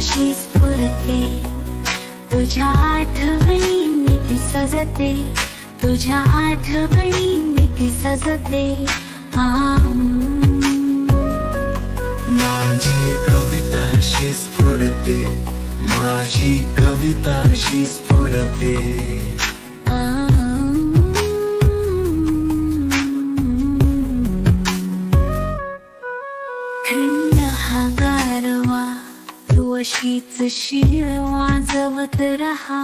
कविताशी स्फुरते, तुझ्या आठवणी ती सजते, तुझ्या आठवणी ती सजते. माझी कविताशी स्फुरते, माझी कविताशी स्फुरते. थंड हा गारवा, तू अशीच शीळ वाजवत रहा.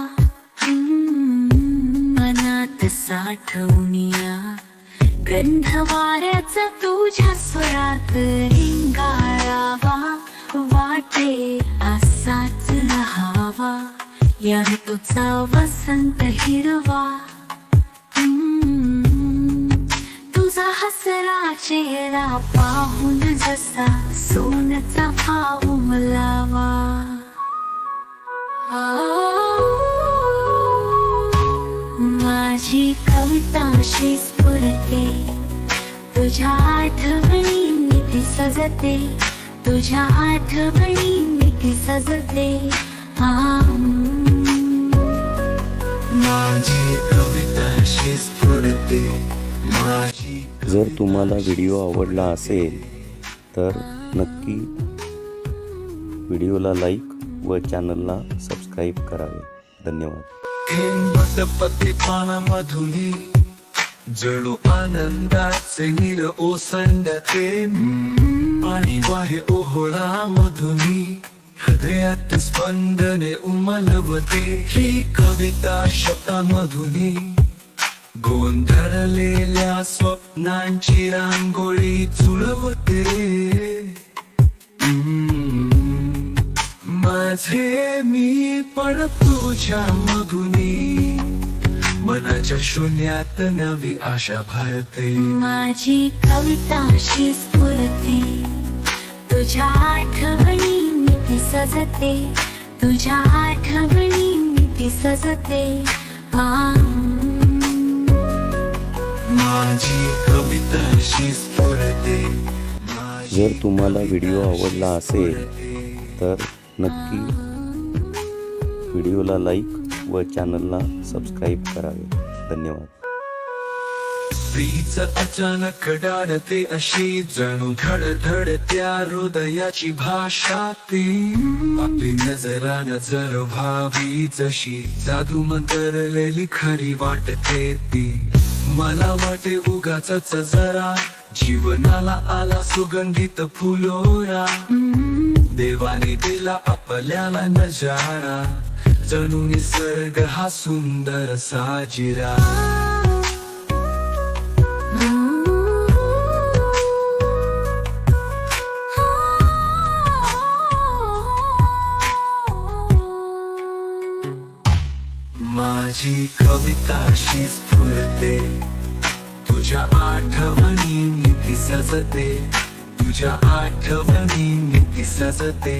मनात साठवूनिया गंध वाऱ्याचा तुझ्या स्वरात रिंगाळावा. वाटे असाच रहावा या ऋतूचा वसंत हिरवा. तुझा हसरा चेहरा पाहून जसा सोन्याचा भाव उमलावा. माझी कविताशी स्फुरते, तुझ्या आठवणी ती सजते, तुझ्या आठवणी ती सजते. माझी कविताशी स्फुरते, माझी. जर तुम्हाला व्हिडिओ आवडला असेल तर नक्की व्हिडिओला लाईक व चॅनलला सबस्क्राईब करावे. धन्यवाद. पती पानामधुनी जणू आनंदाचे नीर ओसंडते. पाणी वाहे ओहोळा मधुनी, हृदयात स्पंदने उमलवते. ही कविता शब्दांमधुनी गोंधळलेल्या स्वप्नांची रांगोळी जुळवते. माझे मी पण तुझ्या मधुनी, मनाच्या शून्यात नवी आशा भरते. माझी कविताशी स्फुरते, तुझ्या आठवणी ती सजते, तुझ्या आठवणी ती सजते. माझी कविताशी स्फुरते. जर तुम्हाला व्हिडिओ आवडला असेल तर नक्की व्हिडिओला लाईक व चॅनलला सबस्क्राईब करावे. धन्यवाद. स्त्रीच अचानक डाळते अशी जणू धडधडत्या हृदयाची भाषा ती. आपली नजरा नजर व्हावी जशी जादू मंतरलेली खरी वाटते ती. मला वाटे उगाचच जरा जीवनाला आला सुगंधित फुलोरा. देवाने दिला आपल्याला नजारा, जणू निसर्ग हा सुंदर साजिरा. माझी कविताशी स्फुरते, तुझ्या आठवणी ती सजते, तुझ्या आठवणी ती सजते.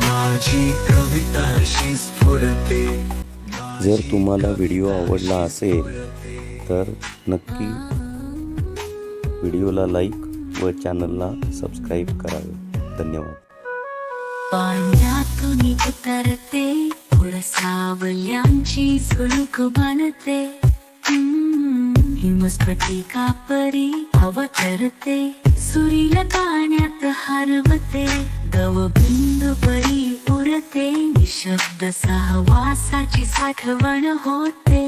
माझी कविताशी स्फुरते. जर तुम्हाला व्हिडिओ आवडला असेल तर नक्की व्हिडिओला लाईक व चॅनलला सबस्क्राईब करावे. धन्यवाद. पाण्यातून उतरते, फुल सावल्यांची झुळूक बनते. हिमस्फटिका परी अवतरते, सुरील पाण्यात हरवते. दवबिंदू परी उरते, निशब्द सहवासाची साठवण होते.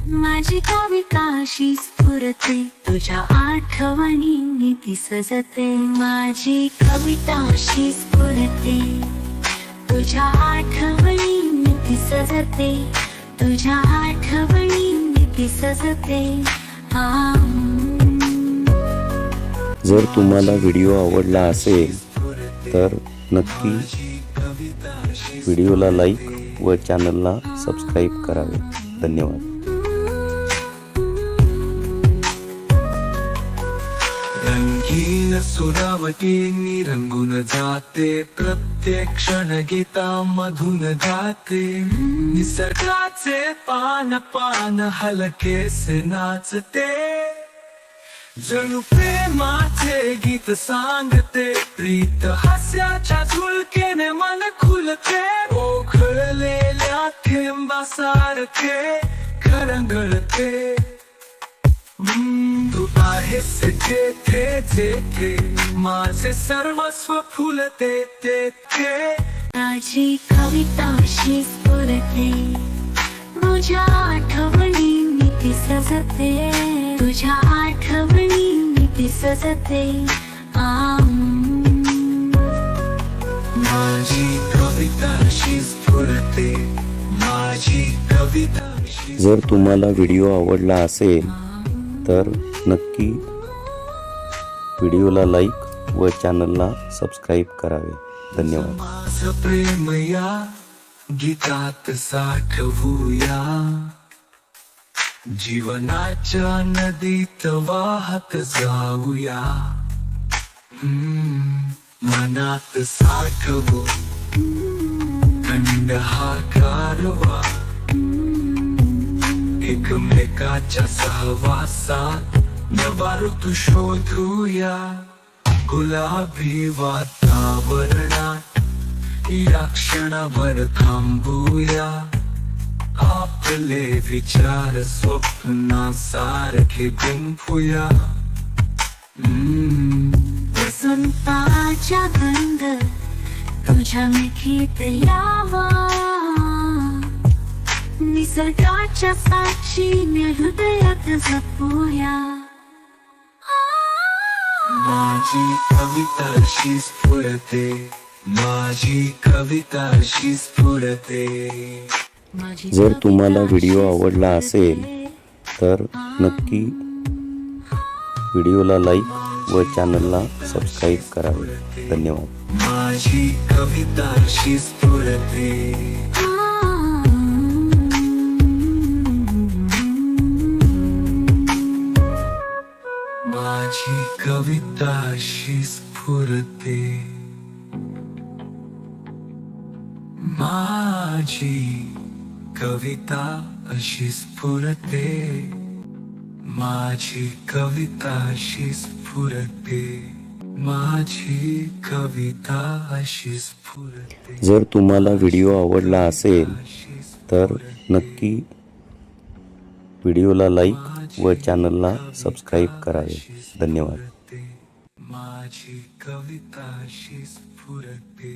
माझी कविताशी स्फुरते, तुझ्या आठवणी ती सजते. माझी कविताशी स्फुरते, तुझ्या आठवणी ती सजते, तुझ्या आठवणी ती सजते. जर तुम्हाला व्हिडिओ आवडला असेल तर नक्की व्हिडिओला लाईक व चॅनलला सबस्क्राईब करावे. धन्यवाद. रंगीन सुरावटी रंगून जाते, प्रत्येक क्षण गीतामधून गाते. निसर्गाचे पान पान हलकेसे नाचते, जणू प्रेमाचे गीत सांगते, प्रीत हास्याच्या झुळकेने मन खुलते, ओघळलेल्या थेंबासारखे खरंगळते. तू आहेस जेथे जेथे, माझे सर्वस्व फुलते तेथे. माझी कविता अशी स्फुरते, तुझ्या आठवणी ती सजते, तुझ्या आठवणी ती सजते. माझी कविता अशी स्फुरते, माझी कविता अशी. जर तुम्हाला व्हिडिओ आवडला असेल तर नक्की व्हिडिओला लाईक व चॅनलला सबस्क्राईब करावे. धन्यवाद. माझं प्रेम या गीतात साठवूया, जीवनाच्या नदीत वाहत जाऊया. मनात साठवू थंड हा गारवा, एकमेकाच्या सहवासात नवा ऋतू शोधूया. गुलाबी वातावरणात या क्षणावर थांबूया, आपले विचार स्वप्नासारखे गुंफूया. वसंताच्या गंध तुझ्या मिठीत यावा, निसर्गाच्या साक्षीने हृदयात जपूया. माझी कविता अशी स्फुरते, माझी कविता अशी स्फुरते. जर तुम्हाला व्हिडिओ आवडला असेल तर नक्की व्हिडिओला लाईक व चॅनलला सबस्क्राईब करावे. धन्यवाद. माझी कविता अशी स्फुरते. माझी कविता अशी स्फुरते, माझी कविता अशी स्फुरते, माझी कविता अशी स्फुरते, माझी कविता अशी स्फुरते. जर तुम्हाला व्हिडिओ आवडला असेल तर नक्की व्हिडिओला लाईक व चॅनलला सबस्क्राईब करावे. धन्यवाद. माझी कविता अशी स्फुरते.